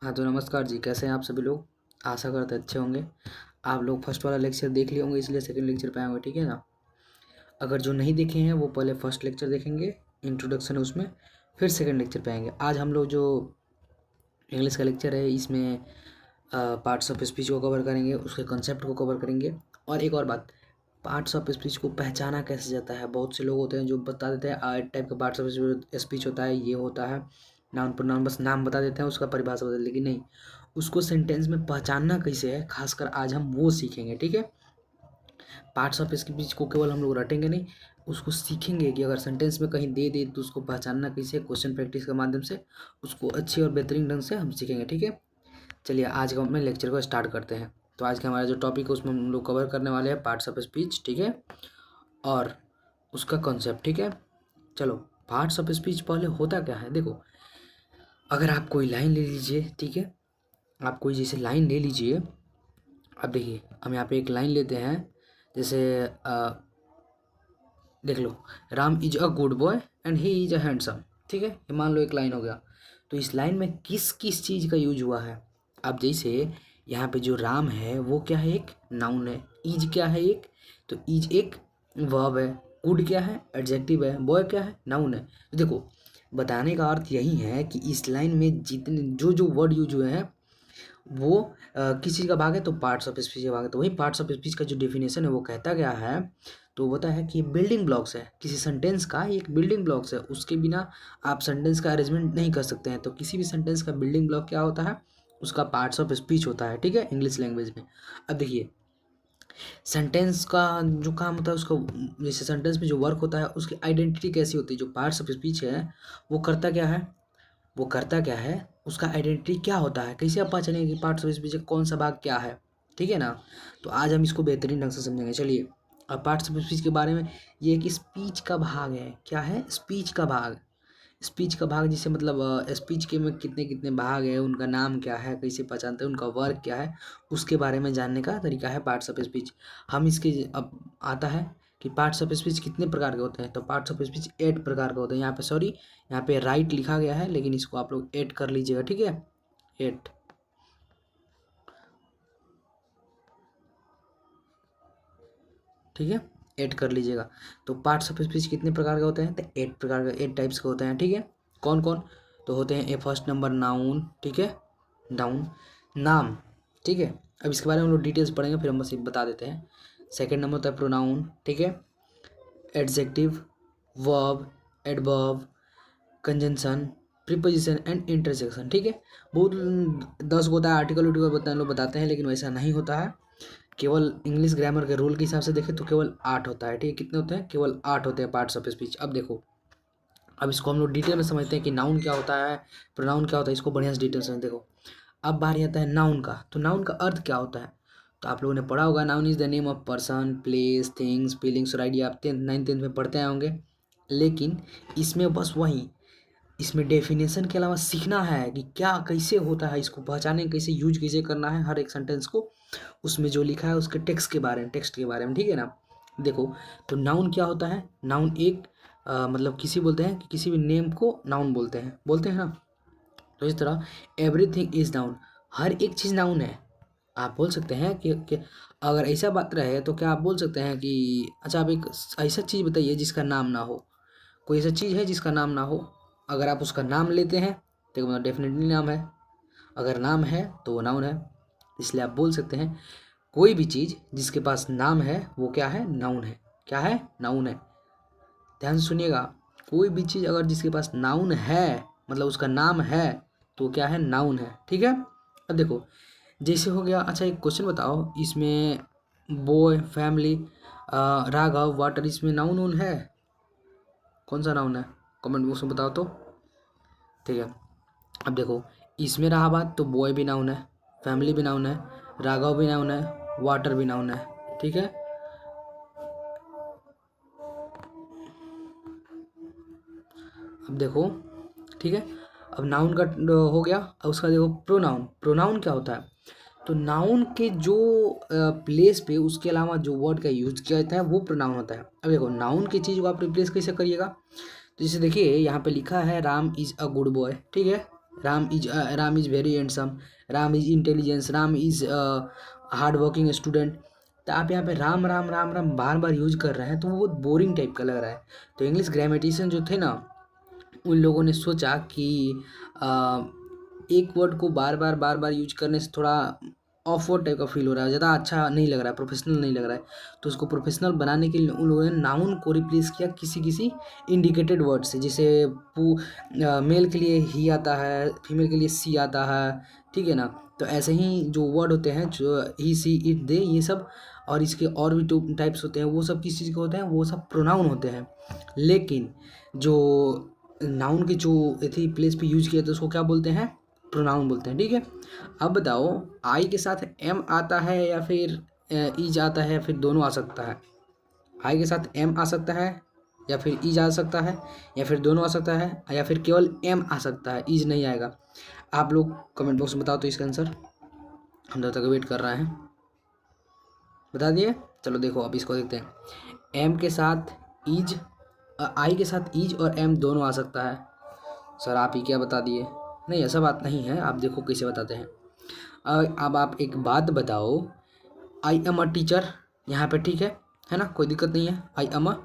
हाँ तो नमस्कार जी, कैसे हैं आप सभी लोग। आशा करते अच्छे होंगे। आप लोग फर्स्ट वाला लेक्चर देख लिए होंगे, इसलिए सेकंड लेक्चर पे आए होंगे, ठीक है ना। अगर जो नहीं देखे हैं वो पहले फर्स्ट लेक्चर देखेंगे, इंट्रोडक्शन है उसमें, फिर सेकंड लेक्चर पे आएंगे। आज हम लोग जो इंग्लिश का लेक्चर है इसमें पार्ट्स ऑफ स्पीच को कवर करेंगे, उसके कंसेप्ट को कवर करेंगे। और एक और बात, पार्ट्स ऑफ स्पीच को पहचाना कैसे जाता है। बहुत से लोग होते हैं जो बता देते हैं आठ टाइप का पार्ट्स ऑफ स्पीच होता है, ये होता है नाउन प्रोनाउन, बस नाम बता देते हैं, उसका परिभाषा बता देते हैं, लेकिन नहीं, उसको सेंटेंस में पहचानना कैसे है, खासकर आज हम वो सीखेंगे, ठीक है। पार्ट्स ऑफ स्पीच को केवल हम लोग रटेंगे नहीं, उसको सीखेंगे कि अगर सेंटेंस में कहीं दे दे तो उसको पहचानना कैसे है। क्वेश्चन प्रैक्टिस के माध्यम से उसको अच्छी और बेहतरीन ढंग से हम सीखेंगे, ठीक है। चलिए आज का अपने लेक्चर को स्टार्ट करते हैं। तो आज का हमारा जो टॉपिक है उसमें हम लोग कवर करने वाले हैं पार्ट्स ऑफ स्पीच, ठीक है, और उसका कॉन्सेप्ट, ठीक है। चलो, पार्ट्स ऑफ स्पीच पहले होता क्या है, देखो। अगर आप कोई लाइन ले लीजिए, ठीक है, आप कोई जैसे लाइन ले लीजिए। अब देखिए, हम यहाँ पे एक लाइन लेते हैं, जैसे देख लो, Ram is a good boy and he is a handsome, ठीक है, ये मान लो एक लाइन हो गया। तो इस लाइन में किस किस चीज़ का यूज हुआ है। अब जैसे यहाँ पे जो राम है वो क्या है, एक नाउन है। इज क्या है, एक, तो इज एक वर्ब है। गुड क्या है, एडजेक्टिव है। बॉय क्या है, नाउन है। तो देखो, बताने का अर्थ यही है कि इस लाइन में जितने जो जो वर्ड यूज हुए हैं वो किस चीज़ का भाग है, तो पार्ट्स ऑफ स्पीच का भाग है। तो वही पार्ट्स ऑफ स्पीच का जो डेफिनेशन है वो कहता क्या है, तो वो होता है कि बिल्डिंग ब्लॉक्स है किसी सेंटेंस का, एक बिल्डिंग ब्लॉक्स है, उसके बिना आप सेंटेंस का अरेंजमेंट नहीं कर सकते हैं। तो किसी भी सेंटेंस का बिल्डिंग ब्लॉक क्या होता है, उसका पार्ट्स ऑफ स्पीच होता है, ठीक है, इंग्लिश लैंग्वेज में। अब देखिए, सेंटेंस का जो काम होता है उसको, जैसे सेंटेंस में जो वर्क होता है उसकी आइडेंटिटी कैसी होती है, जो पार्ट्स ऑफ स्पीच है वो करता क्या है, वो करता क्या है, उसका आइडेंटिटी क्या होता है, कैसे आप पहचानेंगे कि पार्ट्स ऑफ स्पीच का कौन सा भाग क्या है, ठीक है ना। तो आज हम इसको बेहतरीन ढंग से समझेंगे। चलिए, अब पार्ट्स ऑफ स्पीच के बारे में, ये एक स्पीच का भाग है। क्या है, स्पीच का भाग। स्पीच का भाग जिसे मतलब स्पीच के में कितने कितने भाग है, उनका नाम क्या है, कैसे पहचानते हैं, उनका वर्क क्या है, उसके बारे में जानने का तरीका है पार्ट्स ऑफ स्पीच। हम इसके अब आता है कि पार्ट्स ऑफ स्पीच कितने प्रकार के होते हैं, तो पार्ट्स ऑफ स्पीच 8 प्रकार के होते हैं। यहाँ पे सॉरी, यहाँ पे राइट लिखा गया है, लेकिन इसको आप लोग 8 कर लीजिएगा, ठीक है, 8, ठीक है, 8 कर लीजिएगा। तो पार्ट्स ऑफ स्पीच कितने प्रकार के होते हैं, तो 8 प्रकार के, 8 टाइप्स के होते हैं, ठीक है। कौन कौन, तो होते हैं, ए फर्स्ट नंबर नाउन, ठीक है, नाउन, नाम, ठीक है। अब इसके बारे में हम लोग डिटेल्स पढ़ेंगे, फिर हम बस ये बता देते हैं। सेकंड नंबर होता है प्रोनाउन, ठीक है, adjective, verb, adverb, conjunction, preposition and interjection, ठीक है। बहुत 10 को होता है, आर्टिकल उर्टिकल बताने लोग बताते हैं, लेकिन वैसा नहीं होता है। केवल इंग्लिश ग्रामर के रूल के हिसाब से देखें तो केवल 8 होता है, ठीक है। कितने होते हैं, केवल 8 होते हैं पार्ट्स ऑफ स्पीच। अब देखो, अब इसको हम लोग डिटेल में समझते हैं कि नाउन क्या होता है, प्रोनाउन क्या होता है, इसको बढ़िया से डिटेल से देखो। अब बारी आता है नाउन का। तो नाउन का अर्थ क्या होता है, तो आप लोगों ने पढ़ा होगा, noun is the name of person, place, things, feelings और आइडिया। आप 10th 9th 10th में पढ़ते आए होंगे। लेकिन इसमें बस वही, इसमें डेफिनेशन के अलावा सीखना है कि क्या कैसे होता है, इसको पहचाने कैसे, यूज कैसे करना है हर एक सेंटेंस को, उसमें जो लिखा है उसके टेक्स्ट के बारे में, टेक्स्ट के बारे में, ठीक है ना। देखो, तो नाउन क्या होता है, नाउन एक मतलब किसी बोलते हैं कि किसी भी नेम को नाउन बोलते हैं ना। तो इस तरह एवरीथिंग इज नाउन, हर एक चीज़ नाउन है। आप बोल सकते हैं कि अगर ऐसा बात रहे तो क्या आप बोल सकते हैं कि अच्छा, आप एक ऐसा चीज़ बताइए जिसका नाम ना हो। कोई ऐसा चीज़ है जिसका नाम ना हो, अगर आप उसका नाम लेते हैं तो मतलब डेफिनेटली नाम है। अगर नाम है तो वो नाउन है। इसलिए आप बोल सकते हैं कोई भी चीज़ जिसके पास नाम है वो क्या है, नाउन है। क्या है, नाउन है। ध्यान से सुनिएगा, कोई भी चीज़ अगर जिसके पास नाउन है, मतलब उसका नाम है, तो क्या है, नाउन है, ठीक है। अब देखो, जैसे हो गया, अच्छा एक क्वेश्चन बताओ, इसमें बॉय, फैमिली, राघव, वाटर, इसमें नाउन उन है, कौन सा नाउन है, कमेंट बॉक्स में बताओ तो, ठीक है। अब देखो, इसमें रहा बात, तो बॉय भी नाउन है, फैमिली भी नाउन है, राघव भी नाउन है, वाटर भी नाउन है, ठीक है। अब देखो, ठीक है, अब नाउन का हो गया। अब उसका देखो प्रोनाउन, प्रोनाउन क्या होता है, तो नाउन के जो प्लेस पे उसके अलावा जो वर्ड का यूज किया जाता है वो प्रोनाउन होता है। अब देखो, नाउन की चीज़ को आप रिप्लेस कैसे करिएगा, तो जैसे देखिए यहाँ पे लिखा है Ram is a good boy, ठीक है, Ram is very handsome, Ram is intelligence, Ram is hard working student. तो आप यहाँ पे राम राम राम राम बार बार यूज कर रहे हैं तो वो बहुत बोरिंग टाइप का लग रहा है। तो इंग्लिश ग्रामेटिशियन जो थे ना, उन लोगों ने सोचा कि एक वर्ड को बार बार यूज करने से थोड़ा ऑफवर्ड टाइप का फील हो रहा है, ज़्यादा अच्छा नहीं लग रहा है, प्रोफेशनल नहीं लग रहा है। तो उसको प्रोफेशनल बनाने के लिए उन लोगों ने नाउन को रिप्लेस किया किसी किसी इंडिकेटेड वर्ड से। जैसे मेल के लिए ही आता है, फीमेल के लिए सी आता है, ठीक है ना। तो ऐसे ही जो वर्ड होते हैं, जो ही सी इट दे, ये सब, और इसके और भी टू टाइप्स होते हैं, वो सब किस चीज़ के होते हैं, वो सब प्रोनाउन होते हैं। लेकिन जो नाउन के जो थी प्लेस पे यूज किया तो उसको क्या बोलते हैं, प्रोनाउन बोलते हैं, ठीक है। अब बताओ आई के साथ एम आता है या फिर ईज आता है, फिर दोनों आ सकता है। आई के साथ एम आ सकता है या फिर ईज आ सकता है या फिर दोनों आ सकता है या फिर केवल एम आ सकता है, ईज नहीं आएगा। आप लोग कमेंट बॉक्स में बताओ तो इसका आंसर, हम जब तक वेट कर रहे हैं बता दिए। चलो देखो अब इसको देखते हैं। एम के साथ ईज, आई के साथ ईज और एम दोनों आ सकता है। सर आप ही क्या बता दिए, नहीं ऐसा बात नहीं है, आप देखो कैसे बताते हैं। अब आप एक बात बताओ, आई एम अ टीचर यहाँ पे, ठीक है ना, कोई दिक्कत नहीं है। I am a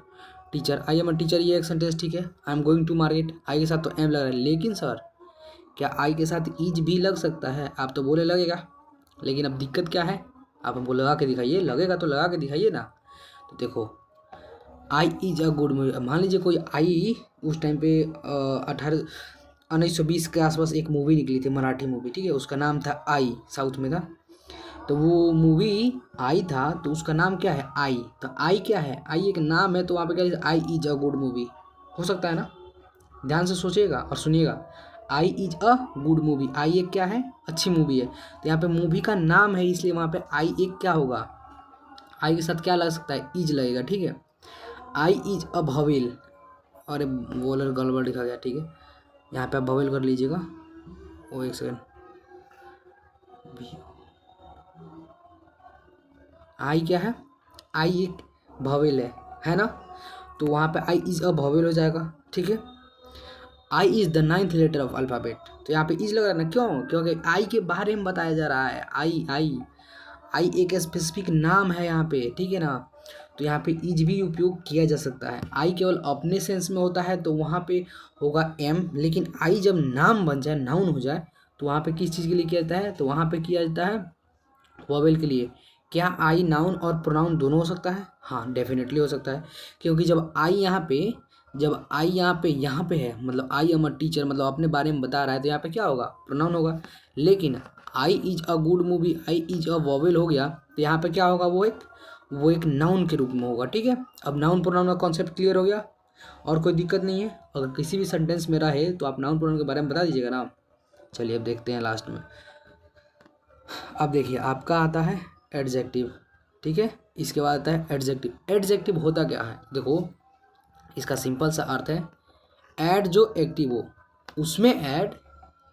teacher, I am a teacher, ये एक सेंटेंस ठीक है। I am going to market, I के साथ तो एम लग रहा है, लेकिन सर क्या आई के साथ ईज भी लग सकता है? आप तो बोले लगेगा, लेकिन अब दिक्कत क्या है, आप हमको लगा के दिखाइए, लगेगा तो लगा के दिखाइए ना। तो देखो आई इज अ गुड मूवी, मान लीजिए कोई आई उस टाइम पे 1920 के आसपास एक मूवी निकली थी, मराठी मूवी, ठीक है, उसका नाम था आई, साउथ में था। तो वो मूवी आई था तो उसका नाम क्या है, आई। तो आई क्या है, आई एक नाम है, तो वहाँ पे क्या आई इज अ गुड मूवी हो सकता है ना। ध्यान से सोचिएगा और सुनिएगा, आई इज अ गुड मूवी, आई एक क्या है, अच्छी मूवी है। तो यहाँ पे मूवी का नाम है, इसलिए वहाँ पे आई एक क्या होगा, आई के साथ क्या लग सकता है, इज लगेगा, ठीक है। आई इज अ भवेल, अरे वोलर गड़बड़ लिखा गया, ठीक है, यहाँ पे आप भवेल कर लीजिएगा। वो एक सेकेंड, आई क्या है, आई एक भवेल है ना। तो वहाँ पे आई इज अ भवेल हो जाएगा, ठीक है। I is the 9th letter of alphabet, तो यहाँ पे इज लग रहा है ना, क्यों, क्योंकि आई के बारे में बताया जा रहा है। आई आई आई एक स्पेसिफिक नाम है यहाँ पे, ठीक है ना। तो यहाँ पे इज भी उपयोग किया जा सकता है। आई केवल अपने सेंस में होता है तो वहाँ पे होगा एम, लेकिन आई जब नाम बन जाए, नाउन हो जाए, तो वहाँ पे किस चीज़ के लिए किया जाता है, तो वहाँ पे किया जाता है वोवेल के लिए। क्या आई नाउन और प्रोनाउन दोनों हो सकता है? हाँ डेफिनेटली हो सकता है, क्योंकि जब आई यहाँ पे है, मतलब आई एम अ टीचर, मतलब अपने बारे में बता रहा है, तो यहाँ पे क्या होगा, प्रोनाउन होगा। लेकिन I is a good movie, I is a vowel हो गया, तो यहाँ पे क्या होगा, वो एक नाउन के रूप में होगा, ठीक है। अब नाउन प्रोनाउन का कॉन्सेप्ट क्लियर हो गया, और कोई दिक्कत नहीं है। अगर किसी भी सेंटेंस में रहे तो आप नाउन प्रोनाउन के बारे में बता दीजिएगा ना। चलिए अब देखते हैं लास्ट में। अब देखिए आपका आता है एडजेक्टिव, ठीक है, इसके बाद आता है एडजेक्टिव। एडजेक्टिव होता क्या है, देखो इसका सिंपल सा अर्थ है, ऐड जो एक्टिव हो उसमें ऐड,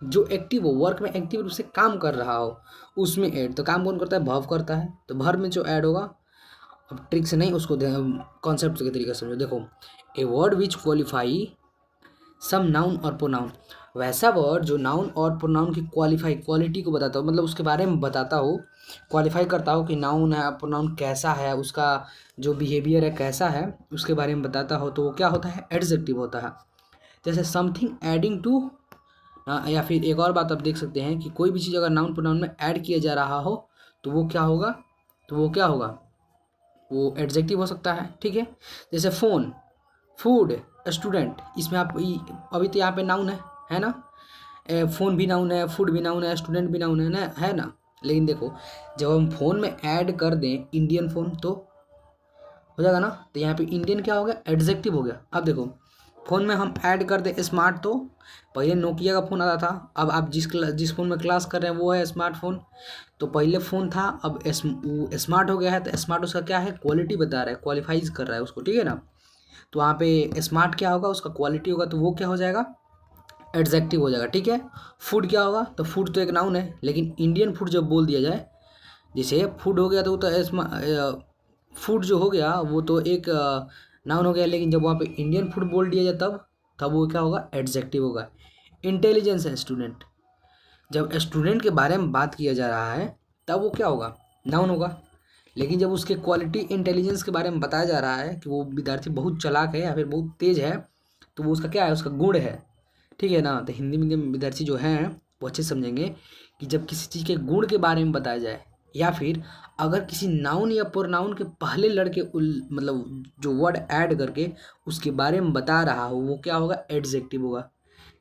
जो एक्टिव हो, वर्क में एक्टिव रूप से काम कर रहा हो उसमें ऐड। तो काम कौन करता है, वर्ब करता है, तो वर्ब में जो ऐड होगा, अब ट्रिक से नहीं, उसको कॉन्सेप्ट के तरीके से समझो। देखो a word which qualify some noun और प्रोनाउन, वैसा वर्ड जो नाउन और प्रोनाउन की क्वालिफाई, क्वालिटी को बताता हो, मतलब उसके बारे में बताता हो, क्वालिफाई करता हो कि नाउन है प्रोनाउन कैसा है, उसका जो बिहेवियर है कैसा है, उसके बारे में बताता हो, तो वो क्या होता है, एडजेक्टिव होता है। जैसे समथिंग एडिंग टू, या फिर एक और बात आप देख सकते हैं कि कोई भी चीज़ अगर नाउन प्रोनाउन में ऐड किया जा रहा हो तो वो क्या होगा, वो एडजेक्टिव हो सकता है, ठीक है। जैसे फ़ोन, फूड, स्टूडेंट, इसमें आप अभी तो यहाँ पे नाउन है ना, फ़ोन भी नाउन है, फूड भी नाउन है, स्टूडेंट भी नाउन है ना। लेकिन देखो जब हम फ़ोन में ऐड कर दें इंडियन फ़ोन तो हो जाएगा ना, तो यहाँ पे इंडियन क्या हो गया, एडजेक्टिव हो गया। अब देखो फ़ोन में हम ऐड कर दें स्मार्ट, तो पहले नोकिया का फ़ोन आता था, अब आप जिस फ़ोन में क्लास कर रहे हैं वो है स्मार्टफोन। तो पहले फ़ोन था, अब स्मार्ट हो गया है, तो स्मार्ट उसका क्या है, क्वालिटी बता रहा है, क्वालिफाइज कर रहा है उसको, ठीक है ना। तो वहाँ पे स्मार्ट क्या होगा, उसका क्वालिटी होगा, तो वो क्या हो जाएगा, एडजेक्टिव हो जाएगा, ठीक है। फूड क्या होगा, तो फूड तो एक नाउन है, लेकिन इंडियन फूड जब बोल दिया जाए, जैसे फूड हो गया तो वो तो फूड जो हो गया वो तो एक नाउन हो गया, लेकिन जब वहाँ पे इंडियन फूड बोल दिया जाए तब वो क्या होगा, एडजेक्टिव होगा। इंटेलिजेंस है स्टूडेंट, जब स्टूडेंट के बारे में बात किया जा रहा है तब वो क्या होगा, नाउन होगा। लेकिन जब उसके क्वालिटी इंटेलिजेंस के बारे में बताया जा रहा है कि वो विद्यार्थी बहुत चालाक है या फिर बहुत तेज है, तो वो उसका क्या है, उसका गुण है, ठीक है ना। तो हिंदी मीडियम विद्यार्थी जो हैं वो अच्छे से समझेंगे कि जब किसी चीज़ के गुण के बारे में बताया जाए या फिर अगर किसी नाउन या प्रोनाउन के पहले लड़के मतलब जो वर्ड ऐड करके उसके बारे में बता रहा हो वो क्या होगा, एडजेक्टिव होगा।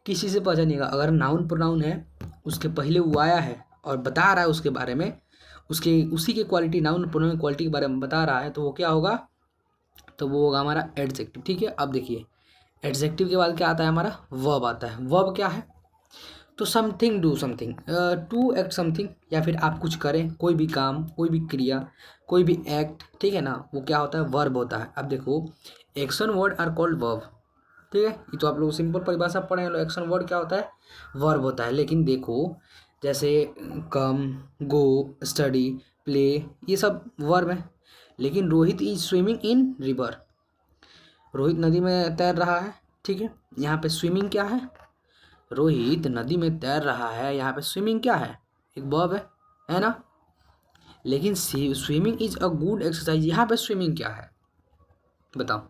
किसी से पहचानिएगा, अगर नाउन प्रोनाउन है उसके पहले वो आया है और बता रहा है उसके बारे में, उसके उसी के क्वालिटी, नाउन प्रोनाउन क्वालिटी के बारे में बता रहा है, तो वो क्या होगा, तो वो होगा हमारा एडजेक्टिव। ठीक है, अब देखिए एडजेक्टिव के बाद क्या आता है, हमारा वर्ब आता है। वर्ब क्या है, तो something do something, to act something, या फिर आप कुछ करें, कोई भी काम, कोई भी क्रिया, कोई भी एक्ट, ठीक है ना, वो क्या होता है, वर्ब होता है। अब देखो action word are called verb, ठीक है, ये तो आप लोग सिंपल परिभाषा पढ़े हैं। एक्शन वर्ड क्या होता है, वर्ब होता है। लेकिन देखो जैसे कम, गो, स्टडी, प्ले, ये सब वर्ब है। लेकिन Rohit is swimming in river, Rohit नदी में तैर रहा है, ठीक है, यहाँ पे स्विमिंग क्या है, रोहित नदी में तैर रहा है, यहाँ पे स्विमिंग क्या है, एक वर्ब है ना। लेकिन swimming is a good exercise, यहाँ पे स्विमिंग क्या है बताओ,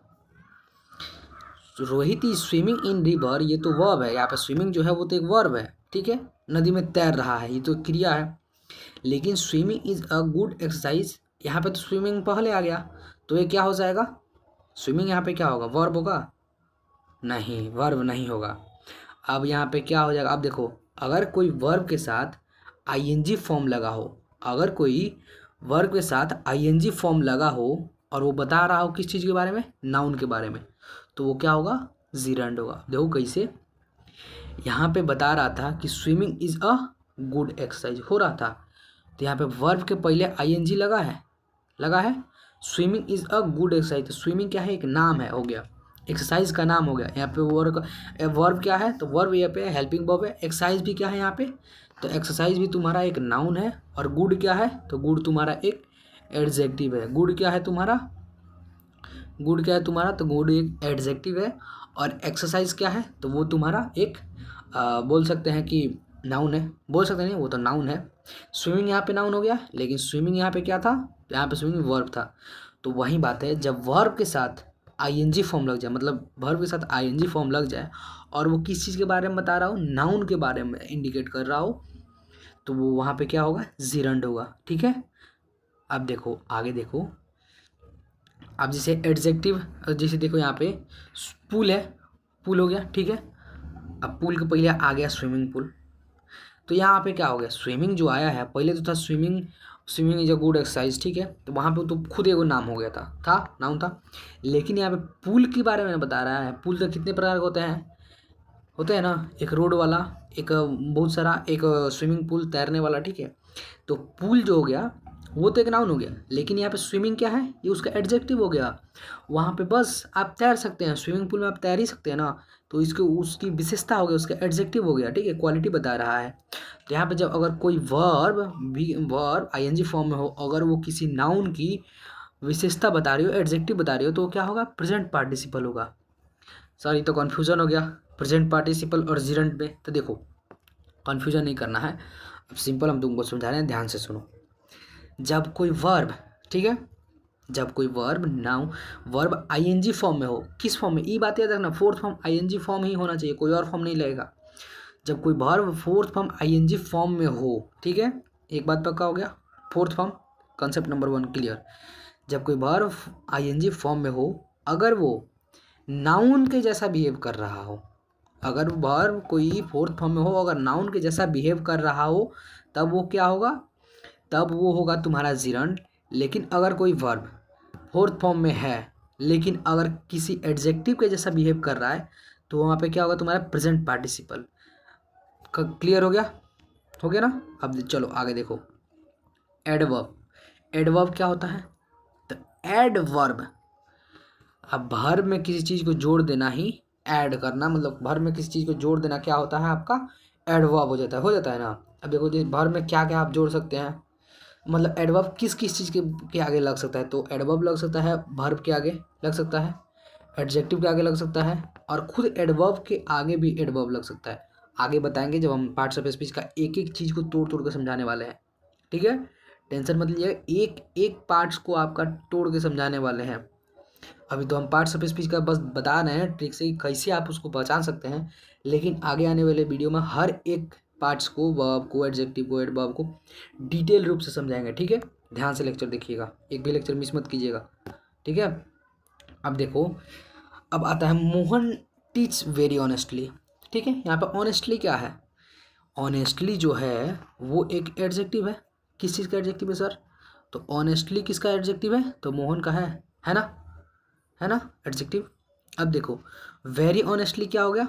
Rohit is swimming in river, ये तो वर्ब है, यहाँ पे स्विमिंग जो है वो तो एक वर्ब है, ठीक है, नदी में तैर रहा है ये तो क्रिया है। लेकिन swimming is a good exercise, यहाँ पे तो स्विमिंग पहले आ गया, तो ये क्या हो जाएगा, स्विमिंग यहाँ पे क्या होगा, वर्ब होगा, नहीं वर्ब नहीं होगा। अब यहाँ पे क्या हो जाएगा, अब देखो अगर कोई वर्ब के साथ आईएनजी फॉर्म लगा हो, अगर कोई वर्ब के साथ आईएनजी फॉर्म लगा हो और वो बता रहा हो किस चीज़ के बारे में, नाउन के बारे में, तो वो क्या होगा, जीरंड होगा। देखो कैसे, यहाँ पे बता रहा था कि swimming is a good exercise हो रहा था, तो यहाँ पे वर्ब के पहले आईएनजी लगा है, लगा है, swimming is a good exercise, तो स्विमिंग क्या है, एक नाम है, हो गया, एक्सरसाइज का नाम हो गया। यहाँ पे वर्ब क्या है, तो वर्ब यहाँ पे हेल्पिंग वर्ब है। एक्सरसाइज भी क्या है यहाँ पे, तो एक्सरसाइज भी तुम्हारा एक नाउन है। और गुड क्या है, तो गुड तुम्हारा एक एडजेक्टिव है। गुड क्या है तुम्हारा, गुड क्या है तुम्हारा, तो गुड एक एडजेक्टिव है। और एक्सरसाइज क्या है, तो वो तुम्हारा एक बोल सकते हैं कि नाउन है, बोल सकते नहीं, वो तो नाउन है। स्विमिंग यहाँ पे नाउन हो गया, लेकिन स्विमिंग यहाँ पे क्या था, तो यहाँ पे स्विमिंग वर्ब था। तो वही बात है, जब वर्ब के साथ आईएनजी फॉर्म लग जाए, मतलब वर्ब के साथ आईएनजी फॉर्म लग जाए और वो किस चीज़ के बारे में बता रहा हो, नाउन के बारे में इंडिकेट कर रहा हो, तो वो वहाँ पे क्या होगा, जीरंड होगा। ठीक है, अब देखो आगे देखो, अब जैसे एडजेक्टिव, जैसे देखो यहाँ पे पूल है, पूल हो गया, ठीक है। अब पूल के पहले आ गया स्विमिंग पूल, तो यहाँ पे क्या हो गया, स्विमिंग जो आया है, पहले तो था swimming, swimming is a good exercise, ठीक है, तो वहाँ पे तो खुद एगो नाम हो गया था नाउन था। लेकिन यहाँ पे पूल के बारे में बता रहा है। पूल तो कितने प्रकार के होते हैं ना, एक रोड वाला, एक बहुत सारा, एक स्विमिंग पूल तैरने वाला, ठीक है। तो पूल जो हो गया वो तो एक नाउन हो गया, लेकिन यहाँ पे स्विमिंग क्या है, ये उसका एडजेक्टिव हो गया। वहाँ पे बस आप तैर सकते हैं, स्विमिंग पूल में आप तैर ही सकते हैं ना, तो इसको उसकी विशेषता हो गया, उसका एडजेक्टिव हो गया, ठीक है, क्वालिटी बता रहा है। तो यहाँ पे जब अगर कोई वर्ब आईएनजी फॉर्म में हो, अगर वो किसी नाउन की विशेषता बता रही हो, एडजेक्टिव बता रही हो, तो क्या होगा, प्रेजेंट पार्टिसिपल होगा। सर ये तो कन्फ्यूज़न हो गया प्रेजेंट पार्टिसिपल और जिरंट में, तो देखो कन्फ्यूज़न नहीं करना है, अब सिंपल हम तुमको समझा रहे हैं, ध्यान से सुनो। जब कोई वर्ब, ठीक है, जब कोई verb noun verb ING form में हो, किस फॉर्म में, ये बात याद रखना, फोर्थ फॉर्म आईएनजी फॉर्म ही होना चाहिए, कोई और फॉर्म नहीं लगेगा। जब कोई verb fourth form ING form में हो, ठीक है, एक बात पक्का हो गया, fourth form concept number 1 clear. जब कोई वर्ब आईएनजी फॉर्म में हो, अगर वो नाउन के जैसा बिहेव कर रहा हो, अगर वर्ब कोई फोर्थ फॉर्म में हो, अगर नाउन के जैसा बिहेव कर रहा हो, तब वो क्या होगा, तब वो होगा तुम्हारा जिरंड। लेकिन अगर कोई वर्ब फोर्थ फॉर्म में है लेकिन अगर किसी एडजेक्टिव के जैसा बिहेव कर रहा है, तो वहाँ पे क्या होगा, तुम्हारा प्रेजेंट पार्टिसिपल। क्लियर हो गया ना। अब चलो आगे देखो, एडवर्ब। एडवर्ब क्या होता है, तो एडवर्ब, अब वर्ब में किसी चीज़ को जोड़ देना ही ऐड करना, मतलब वर्ब में किसी चीज़ को जोड़ देना क्या होता है, आपका एडवर्ब हो जाता है ना। अब देखो वर्ब में क्या क्या आप जोड़ सकते हैं, मतलब एडवर्ब किस किस चीज़ के आगे लग सकता है, तो एडवर्ब लग सकता है, वर्ब के आगे लग सकता है, एडजेक्टिव के आगे लग सकता है, और खुद एडवर्ब के आगे भी एडवर्ब लग सकता है। आगे बताएंगे जब हम पार्ट्स ऑफ स्पीच का एक एक चीज़ को तोड़ तोड़ कर समझाने वाले हैं, ठीक है। टेंशन मत लीजिएगा, एक एक पार्ट्स को आपका तोड़ के समझाने वाले हैं। अभी तो हम पार्ट्स ऑफ स्पीच का बस बता रहे हैं ट्रिक से कैसे आप उसको पहचान सकते हैं, लेकिन आगे आने वाले वीडियो में हर एक पार्ट्स को, वर्ब को, एडजेक्टिव को, एडवर्ब को डिटेल रूप से समझाएंगे, ठीक है। ध्यान से लेक्चर देखिएगा, एक भी लेक्चर मिस मत कीजिएगा, ठीक है। अब देखो, अब आता है मोहन टीच वेरी ऑनेस्टली, ठीक है। यहाँ पर ऑनेस्टली क्या है? ऑनेस्टली जो है वो एक एडजेक्टिव है। किस चीज़ का एडजेक्टिव है सर? तो ऑनेस्टली किसका एडजेक्टिव है? तो मोहन का है ना, है ना एडजेक्टिव। अब देखो वेरी ऑनेस्टली क्या हो गया?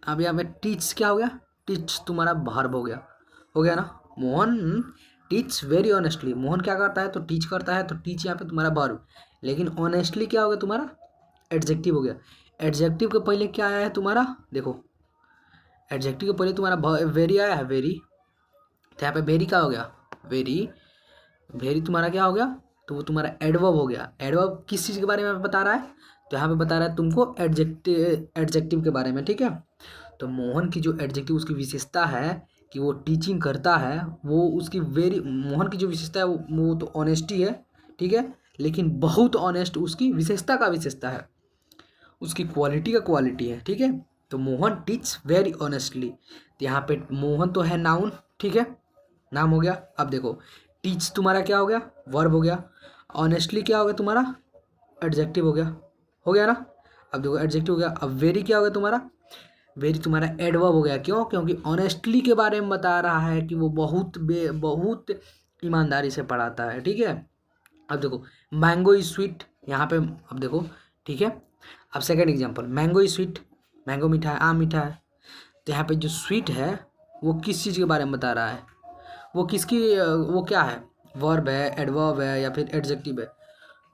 अब यहाँ पे टीच क्या हो गया? टीच तुम्हारा वर्ब हो गया ना। Mohan teach very honestly, Mohan क्या करता है? तो टीच करता है, तो टीच यहाँ पे तुम्हारा वर्ब। लेकिन ऑनेस्टली क्या हो गया तुम्हारा? एडजेक्टिव हो गया। एडजेक्टिव के पहले क्या आया है तुम्हारा? देखो एडजेक्टिव के पहले तुम्हारा वेरी आया है, वेरी। तो यहाँ पे वेरी क्या हो गया? वेरी, वेरी तुम्हारा क्या हो गया? तो वो तुम्हारा एडवर्ब हो गया। एडवर्ब किस चीज़ के बारे में बता रहा है? तो यहाँ पे बता रहा है तुमको एडजेक्टिव के बारे में, ठीक है। तो मोहन की जो एडजेक्टिव उसकी विशेषता है कि वो टीचिंग करता है, वो उसकी वेरी, मोहन की जो विशेषता है वो तो ऑनेस्टी है, ठीक है। लेकिन बहुत ऑनेस्ट उसकी विशेषता का विशेषता है, उसकी क्वालिटी का क्वालिटी है, ठीक है। तो मोहन टीच वेरी ऑनेस्टली, तो यहाँ पे मोहन तो है नाउन, ठीक है, नाम हो गया। अब देखो टीच तुम्हारा क्या हो गया? वर्ब हो गया। ऑनेस्टली क्या हो गया तुम्हारा? एडजेक्टिव हो गया ना। अब देखो एडजेक्टिव हो गया। अब वेरी क्या हो गया तुम्हारा? वेरी तुम्हारा एडवर्ब हो गया। क्यों? क्योंकि ऑनेस्टली के बारे में बता रहा है कि वो बहुत ईमानदारी से पढ़ाता है, ठीक है। अब देखो मैंगो इज स्वीट, यहाँ पे अब देखो, ठीक है। अब second example, mango is sweet, mango मीठा है, आम मीठा है। तो यहाँ पे जो स्वीट है वो किस चीज़ के बारे में बता रहा है? वो किसकी, वो क्या है? वर्ब है, एडवर्ब है, या फिर एडजेक्टिव है?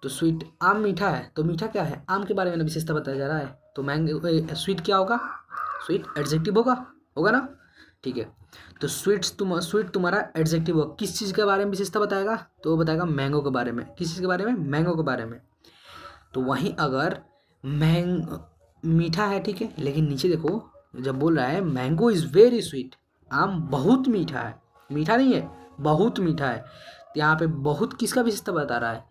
तो स्वीट, आम मीठा है, तो मीठा क्या है? आम के बारे में विशेषता बताया जा रहा है। तो मैंगो स्वीट क्या होगा? स्वीट एडजेक्टिव होगा ना, ठीक है। तो स्वीट तुम्हारा एडजेक्टिव होगा। किस चीज़ के बारे में विशेषता बताएगा? तो वो बताएगा मैंगो के बारे में। किस चीज़ के बारे में? मैंगो के बारे में। तो वहीं अगर मीठा है, ठीक है, लेकिन नीचे देखो जब बोल रहा है मैंगो इज़ वेरी स्वीट, आम बहुत मीठा है, मीठा नहीं है, बहुत मीठा है। तो यहाँ पे बहुत किसका विशेषता बता रहा है?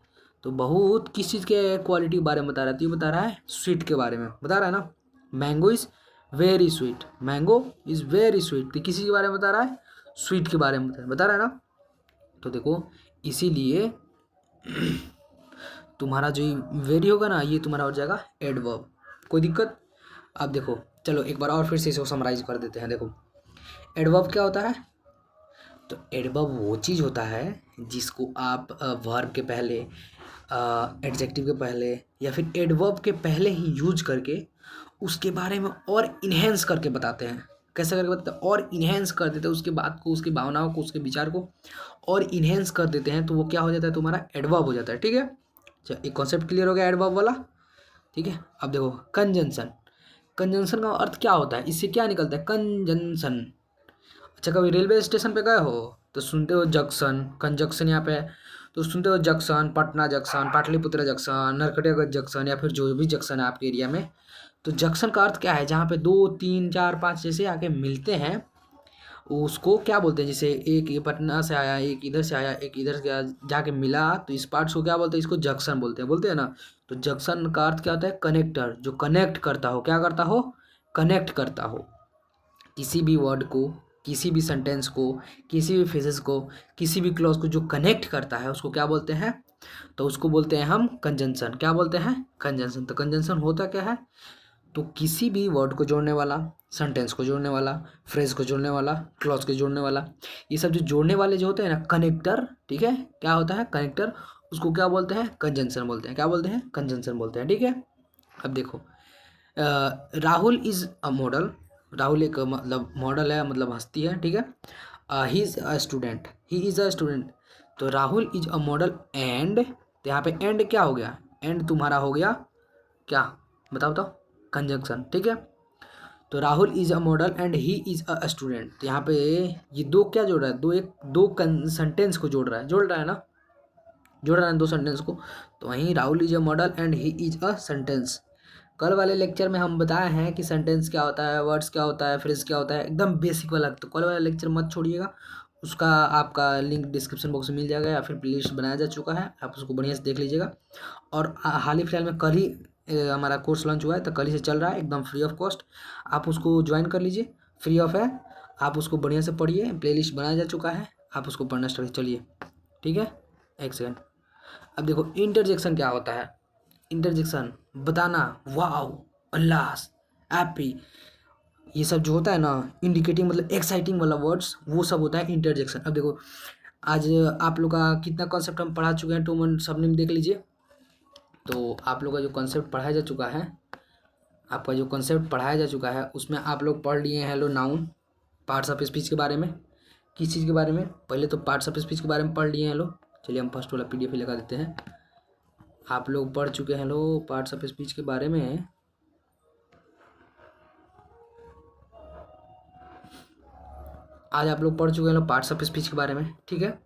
तो बहुत किस चीज़ के क्वालिटी के बारे में बता रहा है? तो ये बता रहा है स्वीट के बारे में बता रहा है ना। Mango is very sweet, mango is very sweet, तो किसी के बारे में बता रहा है? स्वीट के बारे में बता रहा है ना। तो देखो इसीलिए तुम्हारा जो वेरी होगा ना, ये तुम्हारा हो जाएगा एडवर्ब। कोई दिक्कत? अब देखो चलो एक बार और फिर से इसको समराइज कर देते हैं। देखो एडवर्ब क्या होता है? तो एडवर्ब वो चीज़ होता है जिसको आप वर्ब के पहले, एडजेक्टिव के पहले, या फिर एडवर्ब के पहले ही यूज करके उसके बारे में और इन्हेंस करके बताते हैं। कैसे करके बताते हैं? और इन्हेंस कर देते हैं उसके बात को, उसकी भावनाओं को, उसके विचार को और इन्हेंस कर देते हैं। तो वो क्या हो जाता है? तुम्हारा एडवर्ब हो जाता है, ठीक है। अच्छा, एक कॉन्सेप्ट क्लियर हो गया एडवर्ब वाला, ठीक है। अब देखो कंजंक्शन, कंजंक्शन का अर्थ क्या होता है? इससे क्या निकलता है? कंजंक्शन। अच्छा कभी रेलवे स्टेशन पे गए हो तो सुनते हो जंक्शन, कंजंक्शन यहाँ पे है, तो सुनते हो junction, Patna junction, Pataliputra junction, Narkatiaganj junction, या फिर जो भी जंक्शन है आपके एरिया में। तो जंक्शन का अर्थ क्या है? जहाँ पे 2 3 4 5 जैसे आके मिलते हैं उसको क्या बोलते हैं? जैसे एक ये पटना से आया, एक इधर से आया, एक इधर से जाके मिला, तो इस पार्ट्स को क्या बोलते हैं? इसको जंक्शन बोलते हैं ना। तो जंक्शन का अर्थ क्या होता है? कनेक्टर, जो कनेक्ट करता हो। क्या करता हो? कनेक्ट करता हो किसी भी वर्ड को, किसी भी सेंटेंस को, किसी भी फ्रेजेस को, किसी भी क्लॉज को जो कनेक्ट करता है उसको क्या बोलते हैं? तो उसको बोलते हैं हम कंजंक्शन। क्या बोलते हैं? कंजंक्शन। तो कंजंक्शन होता क्या है? तो किसी भी वर्ड को जोड़ने वाला, सेंटेंस को जोड़ने वाला, फ्रेज को जोड़ने वाला, क्लॉज को जोड़ने वाला, ये सब जो जोड़ने वाले जो होते हैं ना, कनेक्टर, ठीक है, क्या होता है? कनेक्टर, उसको क्या बोलते हैं? कंजंक्शन बोलते हैं। क्या बोलते हैं? कंजंक्शन बोलते हैं, ठीक है। अब देखो Rahul is a model, Rahul एक मतलब मॉडल है, मतलब हस्ती है, ठीक है। He is a student, he is a student. तो Rahul is a model and, तो यहाँ पे एंड क्या हो गया? एंड तुम्हारा हो गया क्या? बताओ कंजंक्शन, ठीक है। तो Rahul is a model and he is a student, तो यहाँ पे ये दो क्या जोड़ रहा है? दो सेंटेंस को जोड़ रहा है ना, जोड़ रहा है दो सेंटेंस को। तो वहीं Rahul is a model and he is a sentence, कल वाले लेक्चर में हम बताए हैं कि सेंटेंस क्या होता है, वर्ड्स क्या होता है, फ्रेज क्या होता है, एकदम बेसिक वाला। तो कल वाला लेक्चर मत छोड़िएगा, उसका आपका लिंक डिस्क्रिप्शन बॉक्स में मिल जाएगा या फिर प्लेलिस्ट बनाया जा चुका है, आप उसको बढ़िया से देख लीजिएगा। और हाल ही फिलहाल में कल ही हमारा कोर्स लॉन्च हुआ है, तो कल ही से चल रहा है, एकदम फ्री ऑफ कॉस्ट। आप उसको ज्वाइन कर लीजिए, फ्री ऑफ है। आप उसको बढ़िया से पढ़िए, प्लेलिस्ट बनाया जा चुका है, आप उसको पढ़ना स्टार्ट चलिए। ठीक है, एक सेकेंड। अब देखो इंटरजेक्शन क्या होता है। इंटरजेक्शन बताना, वाओ, अल्लाह, हैप्पी, ये सब जो होता है ना, इंडिकेटिंग मतलब एक्साइटिंग वाला वर्ड्स, वो सब होता है इंटरजेक्शन। अब देखो आज आप लोग का कितना कॉन्सेप्ट हम पढ़ा चुके हैं, 2 मंथ सबने में देख लीजिए। तो आप लोग का जो कॉन्सेप्ट पढ़ाया जा चुका है, आपका जो कॉन्सेप्ट पढ़ाया जा चुका है उसमें आप लोग पढ़ लिए हैं hello noun, parts of speech के बारे में। किस चीज़ के बारे में, पहले तो पार्ट्स ऑफ स्पीच के बारे में पढ़ लिए हैं हेलो। चलिए हम फर्स्ट वाला PDF ही लगा देते हैं। आप लोग पढ़ चुके हैं हेलो पार्ट्स ऑफ स्पीच के बारे में। आज आप लोग पढ़ चुके हैं पार्ट्स ऑफ स्पीच के बारे में, ठीक है।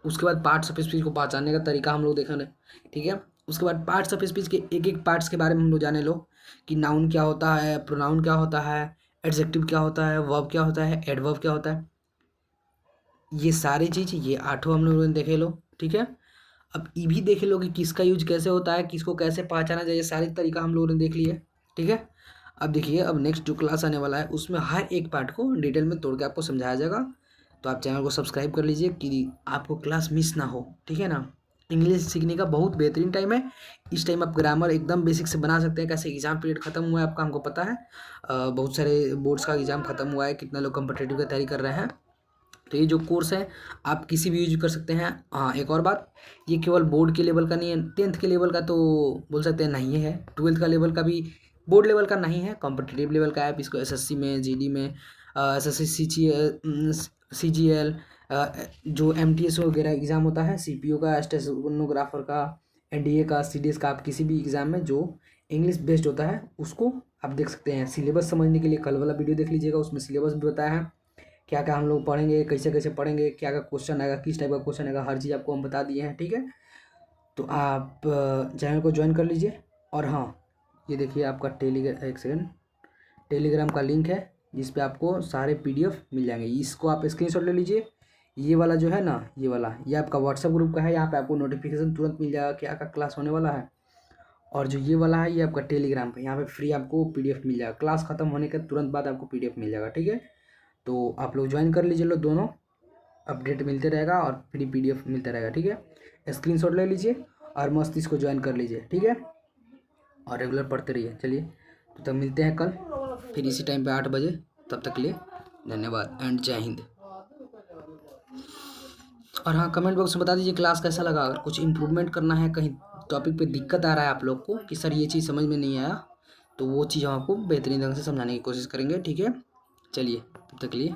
उसके बाद पार्ट्स ऑफ स्पीच को पहचानने का तरीका हम लोग देखेंगे, ठीक है। उसके बाद पार्ट्स ऑफ स्पीच के एक एक पार्ट्स के बारे में हम लोग जाने लो कि नाउन क्या होता है, प्रोनाउन क्या होता है, एडजेक्टिव क्या होता है, वर्ब क्या होता है, एडवर्ब क्या होता है, ये सारी चीज़, ये 8 हम लोगों ने देखे लो, ठीक है। अब ये भी देख लो कि किसका यूज कैसे होता है, किसको कैसे पहचाना जाए, सारी तरीका हम लोगों ने देख लिया, ठीक है। अब देखिए, अब नेक्स्ट जो क्लास आने वाला है उसमें हर एक पार्ट को डिटेल में तोड़ के आपको समझाया जाएगा। तो आप चैनल को सब्सक्राइब कर लीजिए कि आपको क्लास मिस ना हो, ठीक है ना। इंग्लिश सीखने का बहुत बेहतरीन टाइम है। इस टाइम आप ग्रामर एकदम बेसिक से बना सकते हैं। कैसे एग्जाम पीरियड खत्म हुआ है आपका, हमको पता है। बहुत सारे बोर्ड्स का एग्जाम खत्म हुआ है, कितना लोग कम्पिटेटिव की तैयारी कर रहे हैं। तो ये जो कोर्स है आप किसी भी यूज कर सकते हैं। हाँ, एक और बात, ये केवल बोर्ड के लेवल का नहीं है, 10th के लेवल का तो बोल सकते हैं नहीं है, 12th का लेवल का भी बोर्ड लेवल का नहीं है, कॉम्पिटिटिव लेवल का है। इसको SSC में, GD में, SSC CGL, जो MTS वगैरह एग्ज़ाम होता है, CPO का, स्टेनोग्राफर का, NDA का, CDS का, आप किसी भी एग्ज़ाम में जो इंग्लिश बेस्ड होता है उसको आप देख सकते हैं। सिलेबस समझने के लिए कल वाला वीडियो देख लीजिएगा, उसमें सिलेबस भी बताया है, क्या क्या हम लोग पढ़ेंगे, कैसे कैसे पढ़ेंगे, क्या क्या क्वेश्चन आएगा, किस टाइप का क्वेश्चन आएगा, हर चीज़ आपको हम बता दिए हैं, ठीक है। तो आप चैनल को ज्वाइन कर लीजिए। और हाँ, ये देखिए आपका एक सेकेंड, टेलीग्राम का लिंक है जिस पे आपको सारे PDF मिल जाएंगे। इसको आप स्क्रीनशॉट ले लीजिए। ये वाला जो है ना, ये वाला, ये आपका व्हाट्सएप ग्रुप का है, यहाँ पे आपको नोटिफिकेशन तुरंत मिल जाएगा क्या क्या क्लास होने वाला है। और जो ये वाला है, ये आपका टेलीग्राम पे, यहाँ पे फ्री आपको PDF मिल जाएगा, क्लास खत्म होने के तुरंत बाद आपको PDF मिल जाएगा, ठीक है। तो आप लोग ज्वाइन कर लीजिए लो, दोनों अपडेट मिलते रहेगा और फ्री PDF मिलता रहेगा, ठीक है। स्क्रीनशॉट ले लीजिए और मस्त इसको ज्वाइन कर लीजिए, ठीक है। और रेगुलर पढ़ते रहिए। चलिए, तो तब मिलते हैं कल फिर इसी टाइम पे 8 बजे। तब तक के लिए धन्यवाद एंड जय हिंद। और हाँ, कमेंट बॉक्स में बता दीजिए क्लास कैसा लगा। अगर कुछ इम्प्रूवमेंट करना है, कहीं टॉपिक पे दिक्कत आ रहा है आप लोग को कि सर ये चीज़ समझ में नहीं आया, तो वो चीज़ हम आपको बेहतरीन ढंग से समझाने की कोशिश करेंगे, ठीक है। चलिए, तब तक के लिए